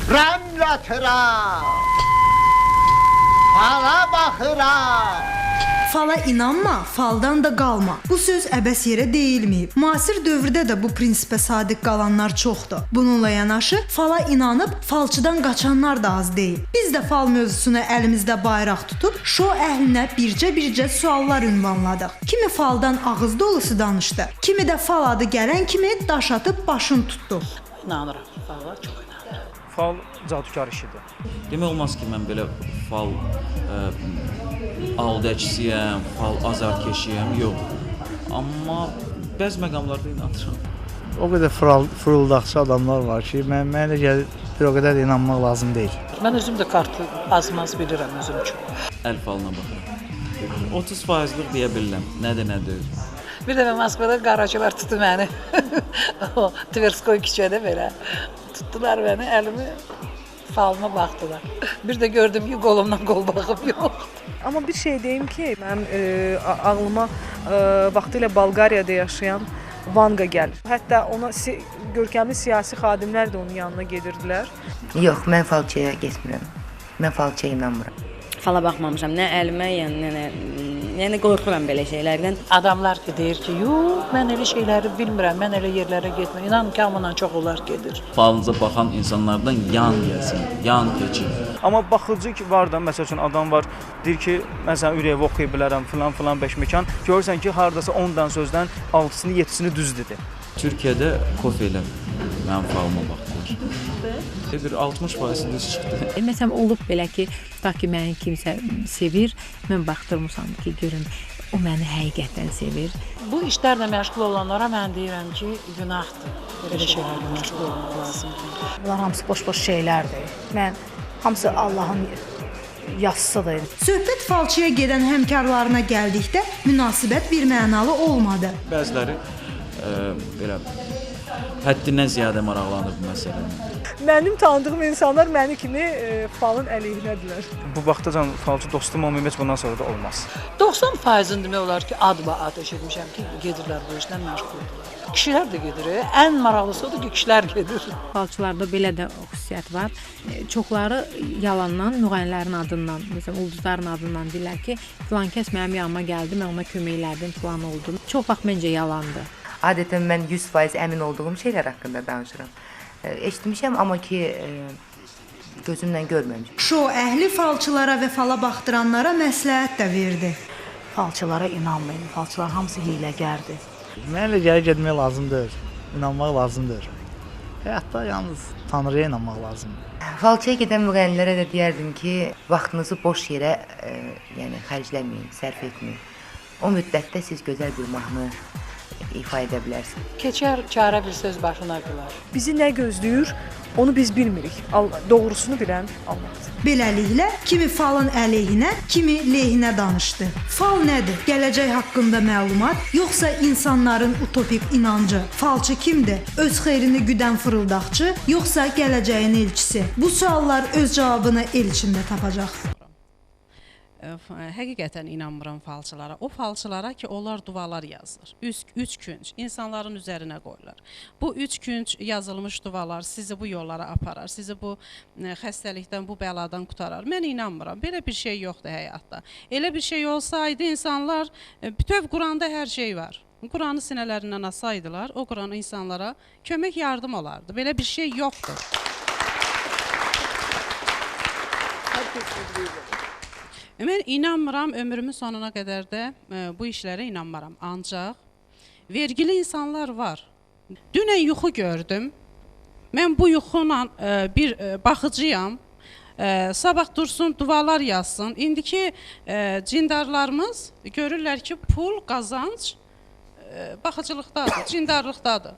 Rəmlətirəm, fala baxıram. Fala inanma, faldan da qalma. Bu söz əbəs yerə deyilməyib. Müasir dövrdə də bu prinsipə sadiq qalanlar çoxdur. Bununla yanaşı fala inanıb falçıdan qaçanlar da az deyil. Biz də fal mövzusunu əlimizdə bayraq tutub şou əhlinə bircə suallar ünvanladıq. Kimi faldan ağız dolusu danışdı, kimi də fal adı gələn kimi daş atıb başını tutdu. İnanıram, fala çox inanıram. Fal cadükar işidir. Demək olmaz ki, mən belə fal aldəçisiyəm, fal azarkeşiyəm, yox. Amma bəzi məqamlarda inanıram. O qədər fırıldaqçı adamlar var ki, mənə elə gəlir, bir o qədər də inanmaq lazım deyil. Mən özüm də kartı azmaz bilirəm özüm üçün. Əl falına baxıram. 30%'lik deyə bilirəm. Nədir? Bir dəfə Moskvada qaraçılar tutdu məni. O Tverskoy küçədə belə tutdular məni, əlimi falıma baxdılar. Bir də gördüm ki, qolumdan qol baxıb yox. Amma bir şey deyim ki, mənim ağlıma vaxtilə Bolqariyada yaşayan Vanga gəlir. Hətta ona görkəmli siyasi xadimlər də onun yanına gedirdilər. Yox, mən falçıya getmirəm. Mən falçıya inanmıram. Fala baxmamışam, nə əlimə, yəni qorxuram belə şeylərdən. Adamlar ki, deyir ki, yox, mən elə şeyləri bilmirəm, mən elə yerlərə getmirəm. İnanın ki, hamından çox onlar gedir. Falınıza baxan insanlardan yan gəlsin, yan keçin. Amma baxıcı ki, var da, məsəl üçün adam var, deyir ki, məsələn, ürəyi oxuya bilərəm, filan beşməkan. Görürsən ki, hardasa 10-dan sözdən 6-sını, 7-sini düz dedi. Türkiyədə kofe ilə mənim falıma baxdılar. Bir 60% düz çıxdı. Məsələn, olub belə ki, tutaq ki, məni kimsə sevir, mən baxdırmışam ki, görüm, o məni həqiqətən sevir. Bu işlərlə məşğul olanlara mən deyirəm ki, günahdır. Belə şeylərlə məşğul olmaq lazımdır. Bunlar hamısı boş-boş şeylərdir. Hamısı Allahın yazısıdır. Söhbət falçıya gedən həmkarlarına gəldikdə münasibət bir mənalı olmadı. Bəziləri belə həddindən ziyadə maraqlanır bu məsələyə. Mənim tanıdığım insanlar məni kimi falın əleyhinədirlər. Bu vaxtacan falçı dostum olmayıb, heç bundan sonra da olmaz. 90%-in demək olar ki, ad-ba-ad eşitmişəm ki, gedirlər bu işlə məşğuldurlar. Kişilər də gedir. Ən maraqlısı odur ki, kişilər gedir. Falçılarda belə də xüsusiyyət var. Çoxları yalandan, müğənnilərin adından, məsələn, ulduzların adından deyirlər ki, filan kəs mənim yanıma gəldi, mən ona kömək elədim, filan oldum. Çox vaxt məncə yalandır. Adətən mən 100% əmin olduğum şeylər haqqında danışıram. Eşitmişəm, amma ki, gözümlə görməmişəm. Şou əhli falçılara və fala baxdıranlara məsləhət də verdi. Falçılara inanmayın, falçılar hamısı hiyləgərdir. Mənə elə gəlir, getmək lazımdır, inanmaq lazımdır. Həyatda yalnız Tanrıya inanmaq lazımdır. Falçıya gedən müğənnilərə də deyərdim ki, vaxtınızı boş yerə xərcləməyin, sərf etməyin. O müddətdə siz gözəl bir mahnı ifa edə bilərsiniz. Keçər çarə bir söz başına qılar. Bizi nə gözləyir, onu biz bilmirik. Doğrusunu bilən Allahdır. Beləliklə, kimi falın əleyhinə, kimi lehinə danışdı. Fal nədir? Gələcək haqqında məlumat, yoxsa insanların utopik inancı? Falçı kimdir? Öz xeyrini güdən fırıldaqçı, yoxsa gələcəyin elçisi? Bu suallar öz cavabını el içində tapacaq. Həqiqətən inanmıram falçılara. O falçılara ki, onlar dualar yazılır. Üç künc insanların üzərinə qoyurlar. Bu 3 künc yazılmış dualar sizi bu yollara aparar, sizi bu xəstəlikdən, bu bəladan qutarar. Mən inanmıram. Belə bir şey yoxdur həyatda. Elə bir şey olsaydı insanlar, bütöv Quranda hər şey var. Quranı sinələrindən asaydılar, o Quran insanlara kömək yardım olardı. Belə bir şey yoxdur. Mən inanmıram, ömrümün sonuna qədər də bu işlərə inanmaram. Ancaq vergili insanlar var. Dünən yuxu gördüm. Mən bu yuxuyla bir baxıcıyam. Sabah dursun, dualar yazsın. İndiki cindarlarımız görürlər ki, pul, qazanc baxıcılıqdadır, cindarlıqdadır.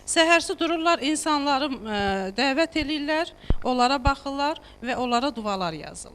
Səhərsi dururlar, insanları dəvət edirlər, onlara baxırlar və onlara dualar yazırlar.